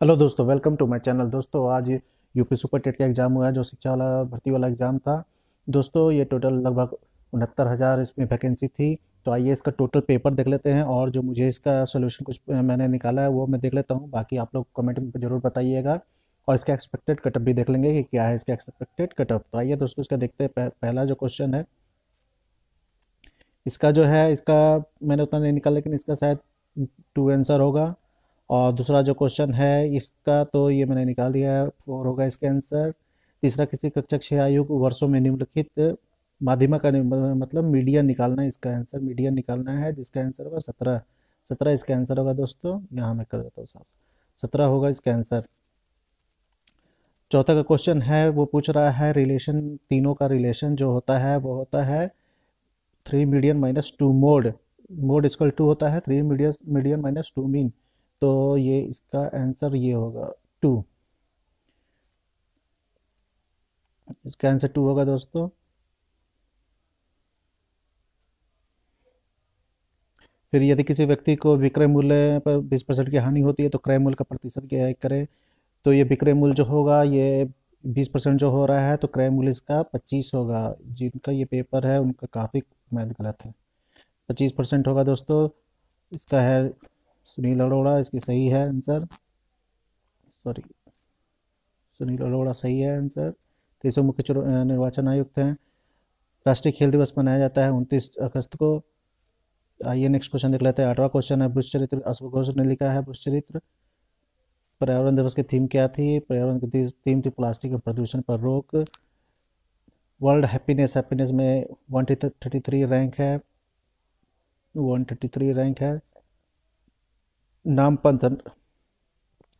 Hello दोस्तों, welcome to my channel. दोस्तों, आज यूपी सुपर टेट का एग्ज़ाम हुआ है, जो शिक्षा वाला भर्ती वाला एग्ज़ाम था। दोस्तों, ये टोटल लगभग 69,000 इसमें वैकेंसी थी। तो आइए इसका टोटल पेपर देख लेते हैं, और जो मुझे इसका सोल्यूशन कुछ मैंने निकाला है वो मैं देख लेता हूँ। बाकी आप लोग कमेंट में ज़रूर बताइएगा। और इसका एक्सपेक्टेड कटअप भी देख लेंगे कि क्या है इसका एक्सपेक्टेड कटअप। तो आइए दोस्तों, इसका देखते हैं। पहला जो क्वेश्चन है इसका, जो है इसका मैंने उतना नहीं निकाला, लेकिन इसका शायद टू आंसर होगा। और दूसरा जो क्वेश्चन है इसका, तो ये मैंने निकाल दिया है, 4 होगा इसका आंसर। तीसरा, किसी कक्षा 6 आयु को वर्षों में निम्नलिखित माध्यमिक का मतलब मीडियन निकालना है। इसका आंसर मीडियन निकालना है, जिसका आंसर होगा 17। 17 इसका आंसर होगा दोस्तों। यहाँ मैं कर देता हूँ साफ, 17 होगा इसका आंसर। चौथा का क्वेश्चन है, वो पूछ रहा है रिलेशन, तीनों का रिलेशन जो होता है वो होता है 3 median minus 2 mode. Mode equal to होता है 3 मीडियन माइनस 2 मीन। तो ये इसका आंसर ये होगा 2। इसका आंसर 2 होगा दोस्तों। फिर यदि किसी व्यक्ति को विक्रय मूल्य पर 20% की हानि होती है तो क्रय मूल्य का प्रतिशत क्या है करे। तो ये विक्रय मूल्य जो होगा, ये 20% जो हो रहा है, तो क्रय मूल्य इसका 25 होगा। जिनका ये पेपर है उनका काफ़ी मैथ गलत है। 25% होगा दोस्तों। इसका है सुनील अरोड़ा, इसकी सही है आंसर। सॉरी, सुनील अरोड़ा सही है आंसर। तीसरे मुख्य निर्वाचन आयुक्त हैं। राष्ट्रीय खेल दिवस मनाया जाता है 29 अगस्त को। आइए नेक्स्ट क्वेश्चन देख लेते हैं। 8वां क्वेश्चन है, बुश चरित्र। अशोक घोष ने लिखा है बुश चरित्र। पर्यावरण दिवस की थीम क्या थी। पर्यावरण की थीम थी प्लास्टिक और प्रदूषण पर रोक। वर्ल्ड हैप्पीनेस, हैप्पीनेस में 133 रैंक है। 133 रैंक है। नामपंथ,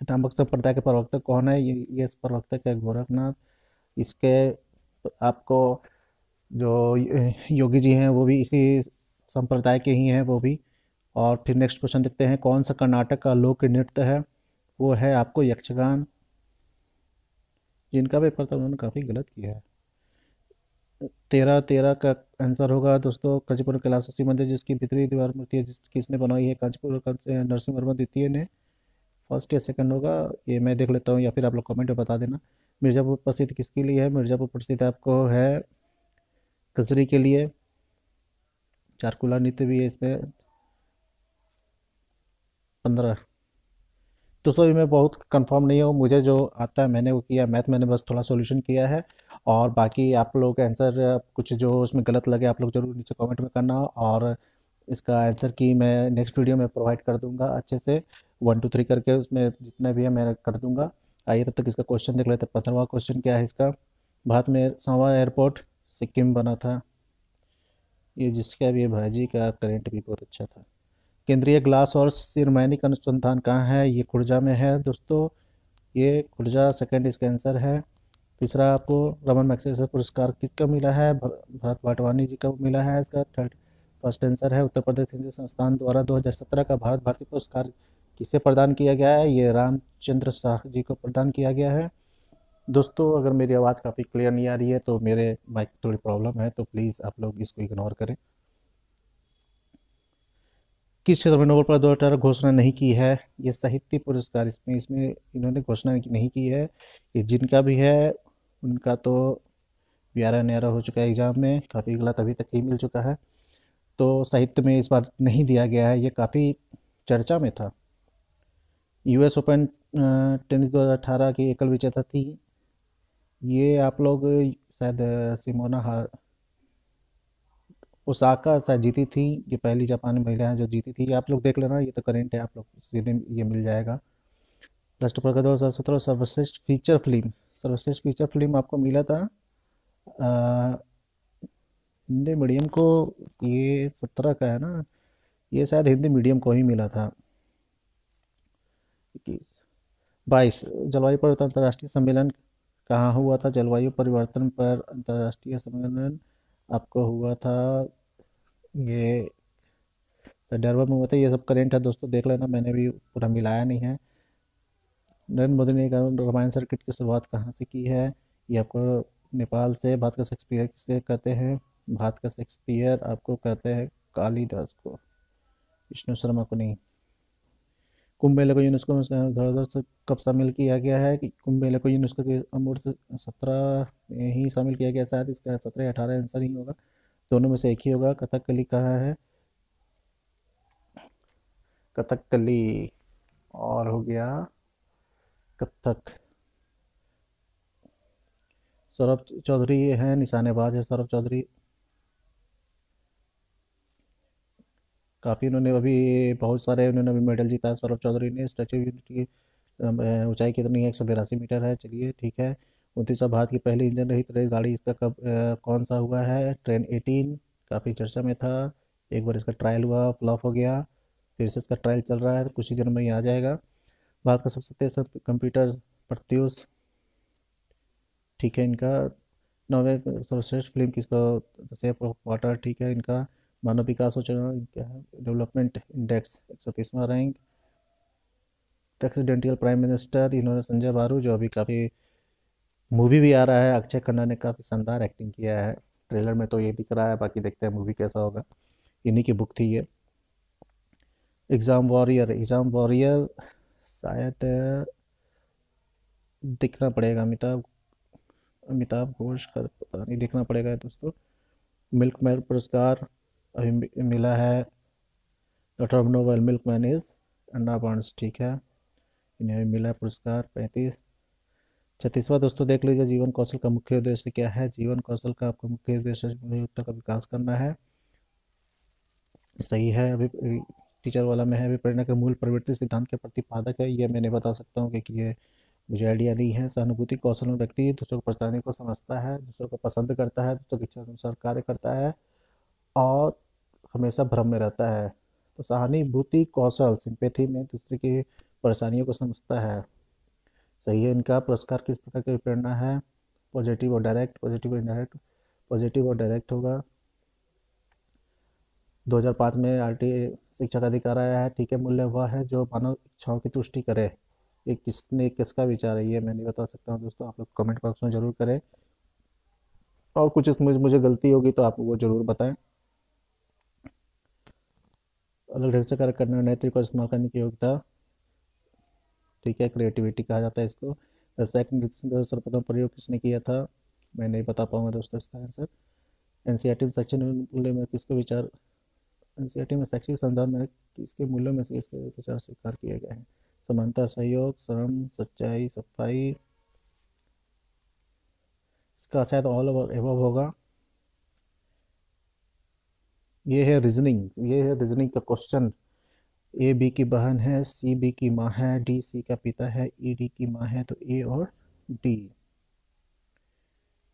नामक संप्रदाय के प्रवक्ता कौन है। ये इस प्रवक्ता है गोरखनाथ। इसके आपको जो योगी जी हैं वो भी इसी संप्रदाय के ही हैं वो भी। और फिर नेक्स्ट क्वेश्चन देखते हैं, कौन सा कर्नाटक का लोक नृत्य है। वो है आपको यक्षगान। जिनका पेपर था उन्होंने काफ़ी गलत किया है। 13 का आंसर होगा दोस्तों। कांचीपुरम कैलाशवासी मंदिर, जिसकी भीतरी दीवार मूर्ति है, किसने बनवाई है। कांचीपुर का नरसिंह वर्मा द्वितीय ने। फर्स्ट या सेकंड होगा, ये मैं देख लेता हूँ, या फिर आप लोग कमेंट में बता देना। मिर्ज़ापुर प्रसिद्ध किसके लिए है। मिर्ज़ापुर प्रसिद्ध आपको है कजरी के लिए। चारकुला नृत्य भी है इसमें। 15। दोस्तों, अभी मैं बहुत कंफर्म नहीं हूँ, मुझे जो आता है मैंने वो किया। मैथ मैंने बस थोड़ा सॉल्यूशन किया है। और बाकी आप लोग आंसर कुछ जो उसमें गलत लगे आप लोग जरूर नीचे कमेंट में करना। और इसका आंसर की मैं नेक्स्ट वीडियो में प्रोवाइड कर दूंगा अच्छे से, 1 2 3 करके उसमें जितने भी है मैं कर दूंगा। आइए तब तक इसका क्वेश्चन देख लेते हैं। 15वां क्वेश्चन क्या है इसका। भारत में 100वां एयरपोर्ट सिक्किम में बना था। ये जिसका भी भाजी का करेंट भी बहुत अच्छा था। केंद्रीय ग्लास और सिरमैनिक अनुसंधान कहाँ है। ये खुर्जा में है दोस्तों। ये खुर्जा सेकंड इसका आंसर है। तीसरा, आपको रमन मैग्सेसे पुरस्कार किसका मिला है। भरत वाटवानी जी का मिला है। इसका थर्ड फर्स्ट आंसर है। उत्तर प्रदेश हिंदी संस्थान द्वारा 2017 का भारत भारती पुरस्कार किसे प्रदान किया गया है। ये रामचंद्र शाह जी को प्रदान किया गया है। दोस्तों, अगर मेरी आवाज़ काफ़ी क्लियर नहीं आ रही है तो मेरे माइक की थोड़ी प्रॉब्लम है, तो प्लीज़ आप लोग इसको इग्नोर करें। किस क्षेत्र में नोबेल प्राइज 2018 घोषणा नहीं की है। ये साहित्य पुरस्कार, इसमें इसमें इन्होंने घोषणा नहीं की है। ये जिनका भी है उनका तो प्यारा न्यारा हो चुका है, एग्जाम में काफ़ी गलत अभी तक ही मिल चुका है। तो साहित्य में इस बार नहीं दिया गया है। ये काफ़ी चर्चा में था। यूएस ओपन टेनिस 2018 की एकल विजेता थी। ये आप लोग शायद सिमोना हार ओसाका शायद जीती थी। ये पहली जापानी महिला है जो जीती थी। ये आप लोग देख लेना, ये तो करेंट है, आप लोग सीधे ये मिल जाएगा। राष्ट्रपति 2017 सर्वश्रेष्ठ फीचर फिल्म, सर्वश्रेष्ठ फीचर फिल्म आपको मिला था हिंदी मीडियम को। ये 17 का है ना। ये शायद हिंदी मीडियम को ही मिला था। 21 22 जलवायु परिवर्तन अंतर्राष्ट्रीय सम्मेलन कहाँ हुआ था। जलवायु परिवर्तन पर अंतर्राष्ट्रीय सम्मेलन आपको हुआ था ये डरबन में हुआ था। ये सब करेंट है दोस्तों, देख लेना, मैंने भी पूरा मिलाया नहीं है। नरेंद्र मोदी ने रामायण सर्किट की शुरुआत कहाँ से की है। ये आपको नेपाल से। भारत का शेक्सपियर किसके कहते हैं। भारत का शेक्सपियर आपको कहते हैं कालिदास को, विष्णु शर्मा को नहीं। कुंभ मेले को यूनेस्को में धड़ाधड़ से कब शामिल किया गया है कि कुंभ मेले को यूनेस्को के अमूर्त 17 में ही शामिल किया गया, शायद इसका 17 या 18 आंसर ही होगा, दोनों में से एक ही होगा। कथकली कहाँ है? कथकली। और हो गया कथक। सौरभ चौधरी हैं निशानेबाज है सौरभ चौधरी। काफ़ी उन्होंने अभी बहुत सारे उन्होंने अभी मेडल जीता है सौरभ चौधरी ने। स्टैचू ऑफ यूनिटी की ऊंचाई कितनी है? 182 मीटर है। चलिए ठीक है। 29वां भारत की पहली इंजन रहित रेल गाड़ी इसका कब कौन सा हुआ है? ट्रेन 18 काफ़ी चर्चा में था। एक बार इसका ट्रायल हुआ, फ्लॉप हो गया, फिर से इसका ट्रायल चल रहा है, तो कुछ ही दिनों में ही आ जाएगा। भारत का सबसे तेज कंप्यूटर प्रत्यूष, ठीक है इनका। नौवे सर्वश्रेष्ठ फिल्म किसको? द शेप ऑफ वाटर, ठीक है इनका। मानव विकास सूचकांक क्या है? डेवलपमेंट इंडेक्स 130वां रैंक। एक्सीडेंटल प्राइम मिनिस्टर इन्होंने संजय बारू, जो अभी काफ़ी मूवी भी आ रहा है, अक्षय खन्ना ने काफ़ी शानदार एक्टिंग किया है। ट्रेलर में तो ये दिख रहा है, बाकी देखते हैं मूवी कैसा होगा। इन्हीं की बुक थी ये। एग्ज़ाम वॉरियर शायद दिखना पड़ेगा। अमिताभ अमिताभ घोष का पता नहीं, देखना पड़ेगा दोस्तों। मिल्कमैन पुरस्कार अभी मिला है। The term Nobel milkman is Anna Barnes, ठीक है, इन्हें भी मिला है पुरस्कार। 35। 36वां दोस्तों देख लीजिए। जीवन कौशल का मुख्य उद्देश्य क्या है? जीवन कौशल का आपका मुख्य उद्देश्य उपयोगिता का विकास करना है। सही है। अभी टीचर वाला में है, अभी प्रेरणा के मूल प्रवृत्ति सिद्धांत के प्रतिपादक है। ये मैं नहीं बता सकता हूँ क्योंकि ये मुझे आइडिया नहीं है। सहानुभूति कौशल में व्यक्ति दूसरों को परेशानी को समझता है, दूसरों को पसंद करता है, दूसरों की इच्छा अनुसार कार्य करता है और हमेशा भ्रम में रहता है। तो सहानुभूति कौशल सिंपैथी में दूसरे की परेशानियों को समझता है। सही है इनका। पुरस्कार किस प्रकार की प्रेरणा है? पॉजिटिव और डायरेक्ट, पॉजिटिव और इनडायरेक्ट। पॉजिटिव और डायरेक्ट होगा। 2005 में आरटी शिक्षा का अधिकार आया है, ठीक है। मूल्य वह है जो मानव इच्छाओं की तुष्टि करे। ये किसने किसका विचार है? ये मैं नहीं बता सकता हूँ दोस्तों, आप लोग कमेंट बॉक्स में ज़रूर करें। और कुछ इसमें मुझे गलती होगी तो आप वो ज़रूर बताएं। अलग ढंग से कार्य करने और नए तरीकों का इस्तेमाल करने की योग्यता, ठीक है, क्रिएटिविटी कहा जाता है इसको। व्यावसायिक निर्देशन का सर्वप्रथम प्रयोग किसने किया था? मैं नहीं बता पाऊंगा दोस्तों इसका आंसर। एनसीईआरटी में शैक्षणिक मूल्य में किसके विचार एनसीईआरटी में शैक्षिक संदर्भ में किसके मूल्यों में से इसके विचार स्वीकार किए गए हैं? समानता, सहयोग, श्रम, सच्चाई, सफाई। इसका शायद ऑल ओवर एबव होगा। ये है रीजनिंग का क्वेश्चन। ए बी की बहन है, सी बी की माँ है, डी सी का पिता है, ई डी की माँ है, तो ए और डी।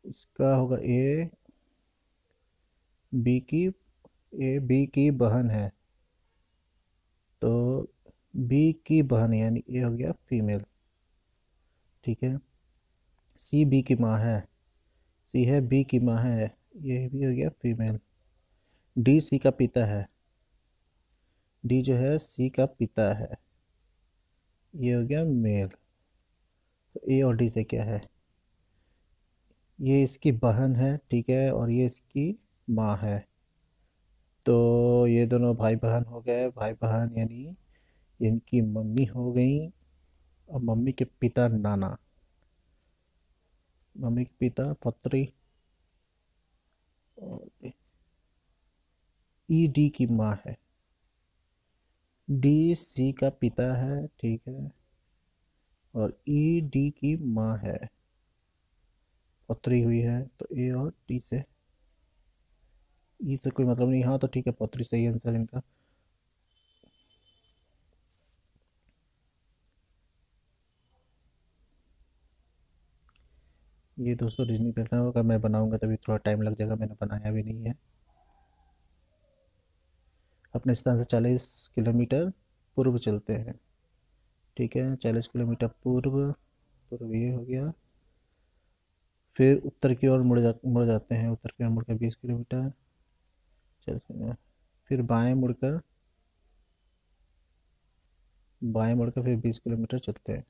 इसका होगा बी की ए बी की बहन है, तो बी की बहन यानी ए हो गया फीमेल, ठीक है। सी बी की माँ है, सी है बी की माँ है, ये भी हो गया फीमेल। डी सी का पिता है, डी जो है सी का पिता है, ये हो गया मेल। तो ए और डी से क्या है? ये इसकी बहन है, ठीक है, और ये इसकी माँ है। तो ये दोनों भाई बहन हो गए। भाई बहन यानी इनकी मम्मी हो गई, और मम्मी के पिता नाना। मम्मी के पिता पत्री, और ई डी की माँ है। डी सी का पिता है, ठीक है, और ई डी की माँ है, पत्री हुई है। तो ए और डी से, ई से कोई मतलब नहीं। हाँ तो ठीक है, पत्री सही आंसर इनका। ये दोस्तों रीजनिंग करना होगा, मैं बनाऊंगा तभी थोड़ा टाइम लग जाएगा, मैंने बनाया भी नहीं है। अपने स्थान से 40 किलोमीटर पूर्व चलते हैं, ठीक है। 40 किलोमीटर पूर्व, पूर्व ये हो गया। फिर उत्तर की ओर मुड़ जाते हैं। उत्तर की ओर मुड़कर 20 किलोमीटर चलते हैं। फिर बाएं मुड़कर फिर 20 किलोमीटर चलते हैं।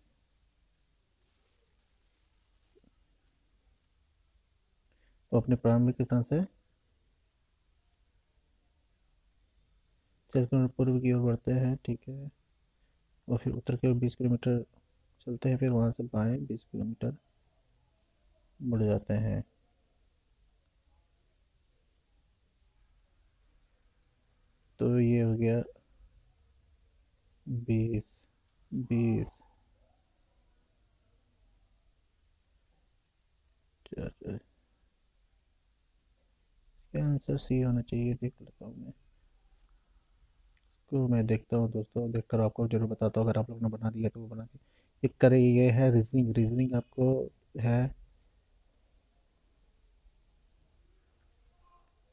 तो अपने प्रारंभिक स्थान से 40 किलोमीटर पूर्व की ओर बढ़ते हैं, ठीक है। और फिर उत्तर की ओर 20 किलोमीटर चलते हैं, फिर वहाँ से बाएं 20 किलोमीटर मुड़ जाते हैं। तो ये हो गया 20, 20। इसका आंसर सी होना चाहिए, देख लेता हूँ मैं इसको। मैं देखता हूँ दोस्तों, देख कर आपको जरूर बताता हूँ। अगर आप लोग ने बना दिया तो वो बना दिया। एक करे, ये है रीजनिंग। रीजनिंग आपको है,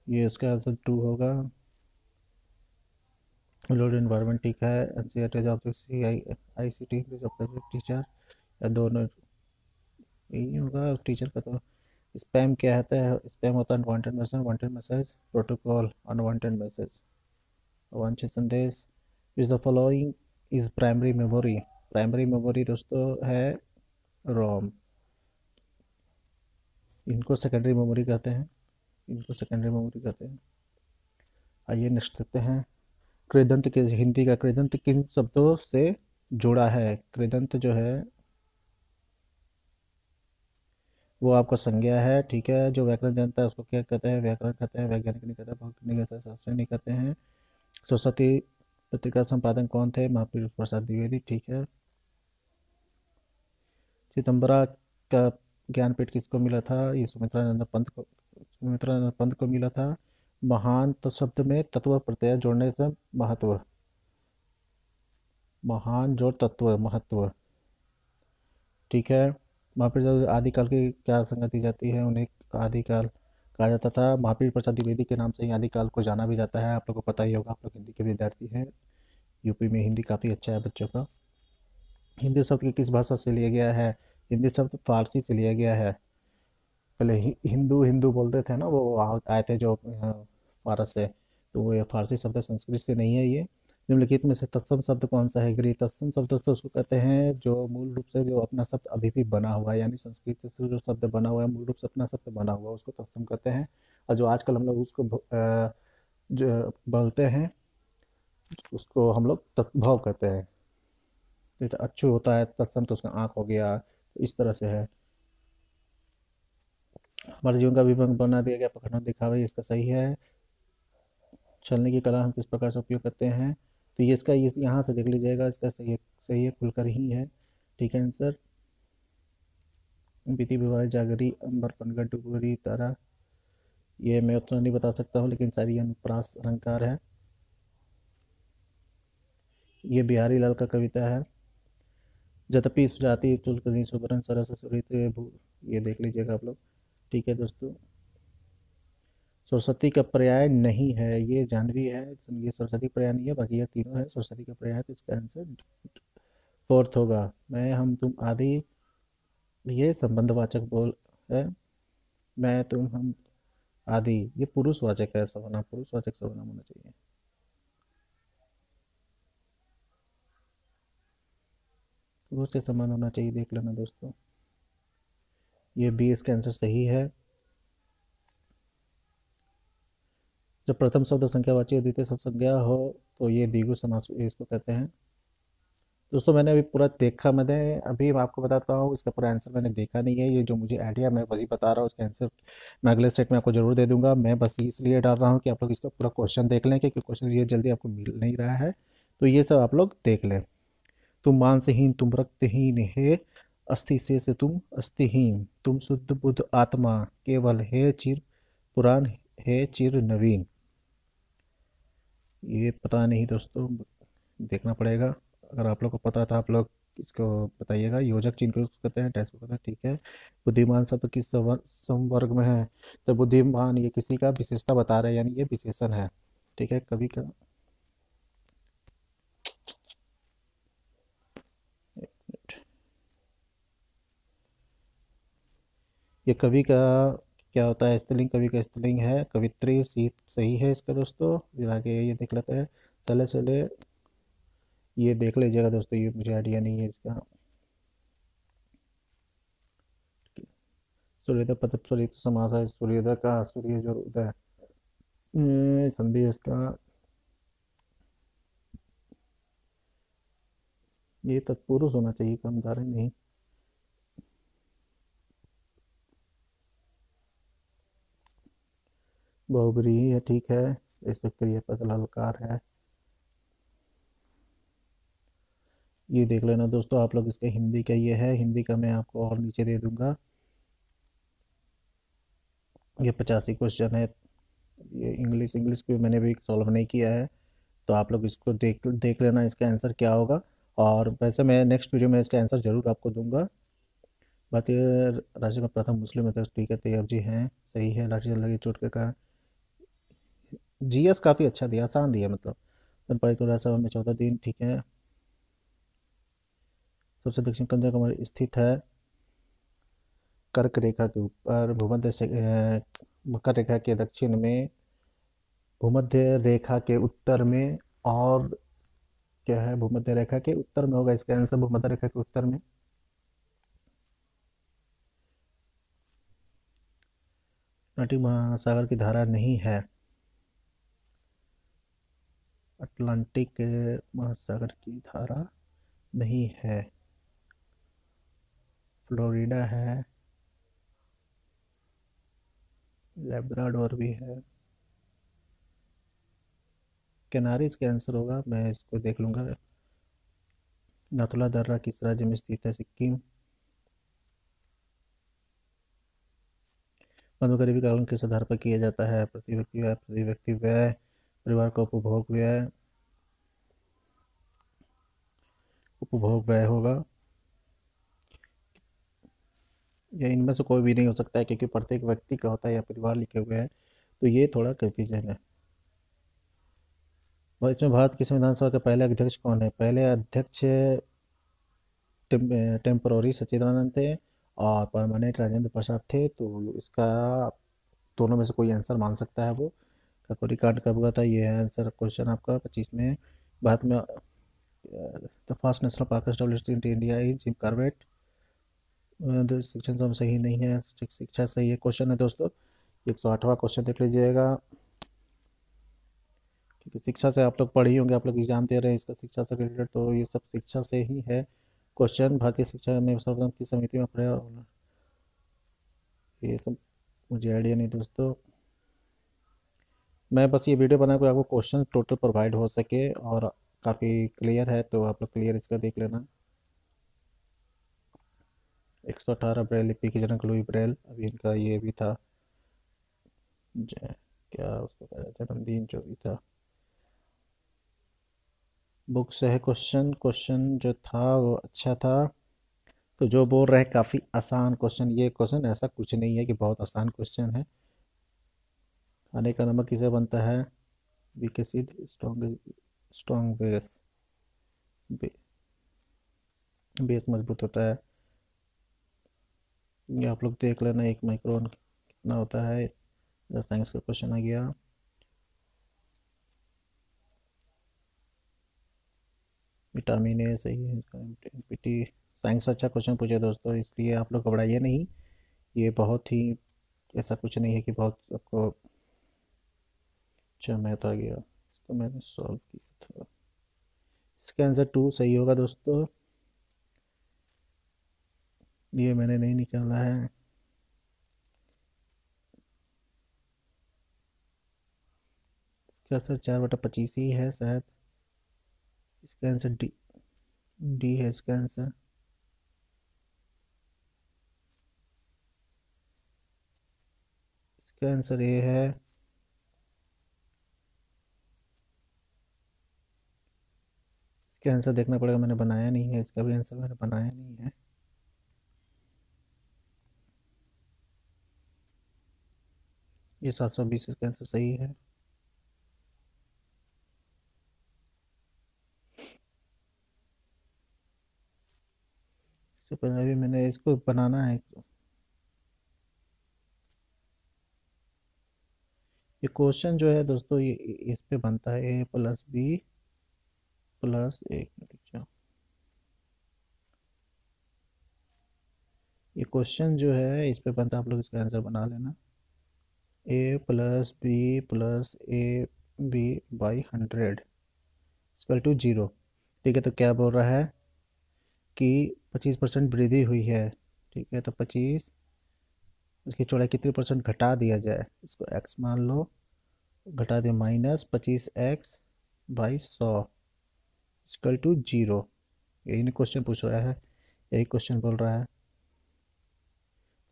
ये इसका आंसर 2 होगा। लोड इन्वायरमेंट ठीक है। एनसीईआरटी जॉब सी आई आईसीटी टीचर, या दोनों यही होगा टीचर का। तो स्पैम क्या होता है? स्पैम होता है unwanted message, wanted message, protocol, unwanted message, अवांछित संदेश। Is the following is primary memory. Primary memory दोस्तों है रोम। इनको सेकेंडरी मेमोरी कहते हैं, इनको सेकेंडरी मेमोरी कहते हैं। आइए नेक्स्ट देखते हैं। कृदंत के हिंदी का कृदंत किन शब्दों से जुड़ा है? कृदंत जो है वो आपका संज्ञा है, ठीक है। जो व्याकरण जानता है उसको क्या कहते हैं? व्याकरण कहते हैं। वैज्ञानिक नहीं कहते, भौतिक नहीं कहते, शास्त्री नहीं कहते हैं। सरस्वती पत्रिका संपादक कौन थे? महावीर प्रसाद द्विवेदी, ठीक है। सितंबरा का ज्ञानपीठ किसको मिला था? ये सुमित्रानंद पंत को, सुमित्रानंद पंत को मिला था। महान तो शब्द में तत्व प्रत्यय जोड़ने से महत्व, महान जोड़ तत्व महत्व, ठीक है। महावीर प्रसाद आदिकाल की क्या संगत दी जाती है? उन्हें आदिकाल कहा जाता था। महावीर प्रसाद द्विवेदी के नाम से ही आदिकाल को जाना भी जाता है। आप लोगों को पता ही होगा, आप लोग हिंदी के विद्यार्थी हैं। यूपी में हिंदी काफ़ी अच्छा है बच्चों का। हिंदी शब्द की किस भाषा से लिया गया है? हिंदी शब्द फारसी से लिया गया है। पहले हिंदू हिंदू बोलते थे ना, वो आए थे जो फारस से। तो वो ये फारसी शब्द है, संस्कृत से नहीं है ये। निम्नलिखित में से तत्सम शब्द कौन सा है? गृह तत्सम शब्द तो उसको कहते हैं जो मूल रूप से जो अपना शब्द अभी भी बना हुआ है, यानी संस्कृत से जो शब्द बना हुआ है मूल रूप से अपना शब्द बना हुआ है उसको तत्सम कहते हैं। और जो आजकल हम लोग उसको जो बोलते हैं उसको हम लोग तत्भव कहते हैं। जैसे अच्छू होता है तत्सम, तो उसका आँख हो गया, तो इस तरह से है। हमारे जीवन का विभंग बना दिया गया, पकड़ना दिखावा, ये इसका सही है। छलने की कला हम किस प्रकार से उपयोग करते हैं? तो ये इसका ये यहाँ से देख लीजिएगा, इसका सही है, सही है, खुलकर ही है, ठीक है आंसर। बीती विवाह जागरी अंबर पनघट डुबुरी तारा, ये मैं उतना नहीं बता सकता हूँ, लेकिन शायद ये अनुप्रास अलंकार है। ये बिहारी लाल का कविता है। जतपि सुजाति तुलकनी सुबरन सरस सुरित भू, ये देख लीजिएगा आप लोग, ठीक है दोस्तों। सरस्वती का पर्याय नहीं है, ये जानवी है। ये सरस्वती पर्याय नहीं है, बाकी ये तीनों है सरस्वती का पर्याय, तो इसका आंसर फोर्थ होगा। मैं हम तुम आदि, ये संबंधवाचक बोल है। मैं तुम हम आदि, ये पुरुषवाचक है, सर्वनाम पुरुषवाचक सर्वनाम होना चाहिए। पुरुष से समान होना चाहिए, देख लेना दोस्तों। ये बी इसका आंसर सही है। जब प्रथम शब्द संख्यावाची और द्वितीय शब्द संज्ञा हो तो ये द्विगु समास इसको कहते हैं। दोस्तों मैंने अभी पूरा देखा, मैंने अभी मैं आपको बताता हूँ, इसका पूरा आंसर मैंने देखा नहीं है। ये जो मुझे आइडिया मैं वही बता रहा हूँ, उसका आंसर मैं अगले सेट में आपको जरूर दे दूंगा। मैं बस इसलिए डाल रहा हूँ कि आप लोग इसका पूरा क्वेश्चन देख लें, क्योंकि क्वेश्चन ये जल्दी आपको मिल नहीं रहा है। तो ये सब आप लोग देख लें। तुम मांसहीन, तुम रक्तहीन, हे अस्थि से तुम अस्थिहीन, तुम शुद्ध बुद्ध आत्मा केवल, हे चिर पुराण, हे चिर नवीन। ये पता नहीं दोस्तों, देखना पड़ेगा। अगर आप लोग को पता था, आप लोग इसको बताइएगा। योजक चिन्ह को कहते हैं, डैश को कहते हैं, ठीक है। बुद्धिमान शब्द किस संवर्ग में है? तो बुद्धिमान ये किसी का विशेषता बता रहे हैं, यानी ये विशेषण है, ठीक है। कवि का, एक मिनट। ये कवि का क्या होता है? स्त्रीलिंग, कवि का स्त्रीलिंग है कवित्री, सी सही है इसका दोस्तों। फिर आगे ये देख लेते हैं। चले चले, ये देख लीजिएगा दोस्तों, ये मुझे आइडिया नहीं है इसका। सूर्योदय पद पर समास है। सूर्योदय का, सूर्य जो उदय, संधि इसका ये तत्पुरुष होना चाहिए, कर्मधारय नहीं। बहुब्रीहि है, ठीक है। इससे क्रियापद ललकार है। ये देख लेना दोस्तों आप लोग, इसका हिंदी का ये है, हिंदी का मैं आपको और नीचे दे दूंगा। ये 85 क्वेश्चन है। ये इंग्लिश इंग्लिश भी मैंने भी सॉल्व नहीं किया है, तो आप लोग इसको देख देख लेना इसका आंसर क्या होगा। और वैसे मैं नेक्स्ट वीडियो में इसका आंसर जरूर आपको दूंगा। भारतीय राज्य का प्रथम मुस्लिम अध्यक्ष, ठीक है, तैयब जी हैं, सही है। लाठी से लगी चोट के कारण। जीएस काफ़ी अच्छा दिया, आसान दिया मतलब। पालित राज्यसभा में 14 दिन, ठीक है। सबसे दक्षिण कन्याकुमारी स्थित है। कर्क रेखा के ऊपर, भूमध्य से मकर रेखा के दक्षिण में, भूमध्य रेखा के उत्तर में, और क्या है, भूमध्य रेखा के उत्तर में होगा इसका आंसर, भूमध्य रेखा के उत्तर में। अटलांटिक महासागर की धारा नहीं है। अटलांटिक महासागर की धारा नहीं है। फ्लोरिडा है, लेब्राडोर भी है। किनारे इसका आंसर होगा, मैं इसको देख लूंगा। नाथुला दर्रा किस राज्य में स्थित है? सिक्किम। मध्य गरीबी का आकलन किस आधार पर किया जाता है? प्रति व्यक्ति व्यय, प्रति व्यक्ति व्यय, परिवार का उपभोग व्यय। उपभोग व्यय होगा। या इनमें से कोई भी नहीं हो सकता है, क्योंकि प्रत्येक व्यक्ति का होता है या परिवार लिखे हुए हैं, तो ये थोड़ा कंफ्यूजन है। और इसमें भारत की संविधान सभा के पहले अध्यक्ष कौन है? पहले अध्यक्ष टेम्पोररी सच्चिदानंद थे, और परमानेंट राजेंद्र प्रसाद थे। तो इसका दोनों में से कोई आंसर मान सकता है वो। काकोरी कांड कब हुआ था? ये है आंसर क्वेश्चन आपका 25 में। भारत में the first national park established in India is Jim Corbett. शिक्षण तो सही नहीं है, शिक्षा सही है क्वेश्चन है दोस्तों। 108वां क्वेश्चन देख लीजिएगा। क्योंकि शिक्षा से आप लोग पढ़े ही होंगे, आप लोग एग्जाम दे रहे हैं इसका शिक्षा से रिलेटेड, तो ये सब शिक्षा से ही है क्वेश्चन। भारतीय शिक्षा में सर्वप्रथम किस समिति में पर्यावरण, ये सब मुझे आइडिया नहीं दोस्तों। मैं बस ये वीडियो बना के आपको क्वेश्चन टोटल प्रोवाइड हो सके, और काफ़ी क्लियर है, तो आप लोग क्लियर इसका देख लेना। 118 अप्रैल लिपि के जनक लुई ब्रेल, अभी इनका ये भी था, क्या उसको कहा जाता है, जन्मदिन जो भी था। बुक से है क्वेश्चन, क्वेश्चन जो था वो अच्छा था। तो जो बोल रहे हैं काफ़ी आसान क्वेश्चन, ये क्वेश्चन ऐसा कुछ नहीं है कि बहुत आसान क्वेश्चन है। खाने का नमक किसे बनता है? विकसित स्ट्रॉन्ग, स्ट्रॉन्ग बेस, बेस मजबूत होता है। ये आप लोग देख लेना, 1 माइक्रोन कितना होता है। साइंस का क्वेश्चन आ गया। विटामिन ए सही है इसका। एनपीटी साइंस अच्छा क्वेश्चन पूछे दोस्तों, इसलिए आप लोग घबराइए नहीं। ये बहुत ही ऐसा कुछ नहीं है कि बहुत आपको। अच्छा मैथ आ गया, इसको मैंने सॉल्व किया था। इसका आंसर 2 सही होगा दोस्तों। ये मैंने नहीं निकाला है। इसका आंसर 4/25 ही है शायद। इसका आंसर डी, डी है इसका आंसर। इसका आंसर ए है। इसका आंसर देखना पड़ेगा, मैंने बनाया नहीं है, इसका भी आंसर मैंने बनाया नहीं है। ये 720 इसका आंसर सही है। इससे पहले भी मैंने इसको बनाना है। ये क्वेश्चन जो है दोस्तों, ये इस पे बनता है a+b+, ये क्वेश्चन जो है इस पे बनता है, आप लोग इसका आंसर बना लेना। a+b+ab/100 equal to 0। ठीक है, तो क्या बोल रहा है? की 25% वृद्धि हुई है। ठीक है, तो 25, इसकी चौड़ाई कितनी परसेंट घटा दिया जाए, इसको x मान लो, घटा दिया, -25x बाई 100 इक्वल टू 0। यही क्वेश्चन पूछ रहा है, यही क्वेश्चन बोल रहा है।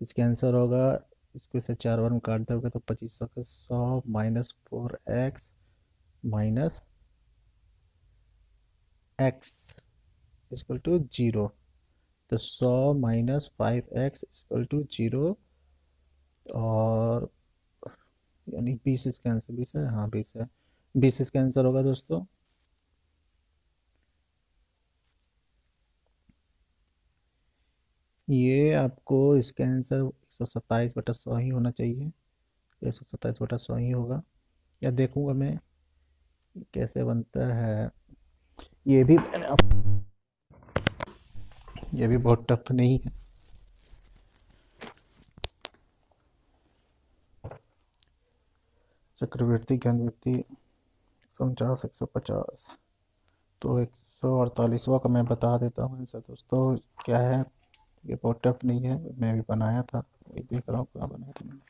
इसका आंसर होगा, इसको इसे 4 बार में काट दोगे तो 2500 का 100 -4x minus x equal to 0। तो 100 -5x इक्वल टू 0, और यानी 20 इसका आंसर, 20 है, हाँ 20 है, 20 इसका आंसर होगा दोस्तों। ये आपको इसका आंसर 127/100 ही होना चाहिए, 127/100 ही होगा, या देखूंगा मैं कैसे बनता है। ये भी ये भी बहुत टफ नहीं है। चक्रवृद्धि घनवृद्धि 149, 150, तो 148वां का मैं बता देता हूँ आंसर दोस्तों क्या है। ये बहुत टफ नहीं है, मैं भी बनाया था, ये देख रहा हूँ क्या बनाया था मैंने।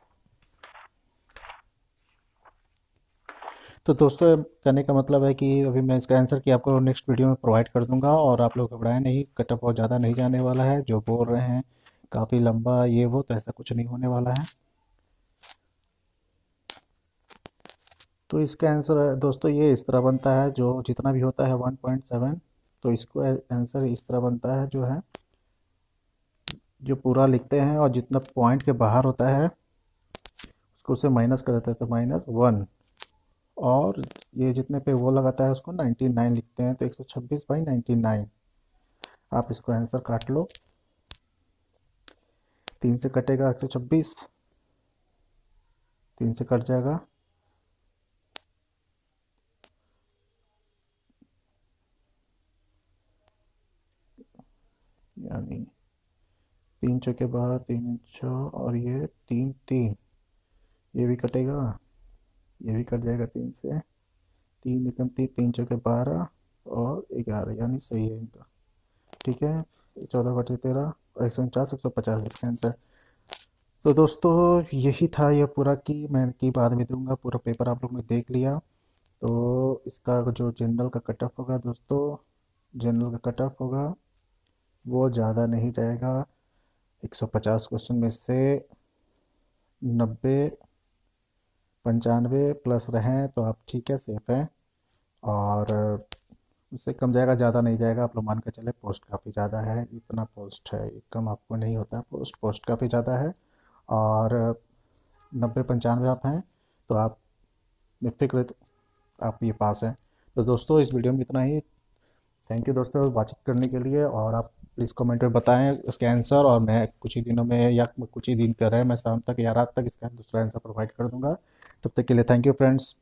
तो दोस्तों कहने का मतलब है कि अभी मैं इसका आंसर कि आपको नेक्स्ट वीडियो में प्रोवाइड कर दूंगा, और आप लोग घबराएं नहीं, कटअप बहुत ज़्यादा नहीं जाने वाला है। जो बोल रहे हैं काफ़ी लंबा ये वो, तो ऐसा कुछ नहीं होने वाला है। तो इसका आंसर दोस्तों ये इस तरह बनता है, जो जितना भी होता है 1.7, तो इसको आंसर इस तरह बनता है, जो है जो पूरा लिखते हैं और जितना पॉइंट के बाहर होता है उसको उसे माइनस कर देते हैं, तो -1, और ये जितने पे वो लगाता है उसको 99 लिखते हैं, तो 126/99। आप इसको आंसर काट लो, 3 से कटेगा 126, 3 से कट जाएगा, यानी 3 चौके 12, 3 6, और ये 3 3, ये भी कटेगा, ये भी कट जाएगा 3 से, 3 एकम 3, 3 चौके 12 और 11, यानी सही है इनका। ठीक है, 14/13, 149, 150 इसका आंसर। तो दोस्तों यही था ये पूरा, की मैं की बाद में दूंगा, पूरा पेपर आप लोग ने देख लिया। तो इसका जो जनरल का कट ऑफ होगा दोस्तों, जनरल का कट ऑफ होगा वो ज़्यादा नहीं जाएगा, 150 क्वेश्चन में से 90 95 प्लस रहें तो आप ठीक है, सेफ हैं। और उससे कम जाएगा, ज़्यादा नहीं जाएगा। आप लोग मान के चले, पोस्ट काफ़ी ज़्यादा है, इतना पोस्ट है, कम आपको नहीं होता, पोस्ट काफ़ी ज़्यादा है। और 90 95 आप हैं तो आप बेफिक्र, आप ये पास हैं। तो दोस्तों इस वीडियो में इतना ही। थैंक यू दोस्तों बातचीत करने के लिए, और आप प्लीज़ कमेंट में बताएं इसके आंसर, और मैं कुछ ही दिनों में या कुछ ही दिन कर रहे हैं, मैं शाम तक या रात तक इसका दूसरा आंसर प्रोवाइड कर दूंगा। तब तक के लिए थैंक यू फ्रेंड्स।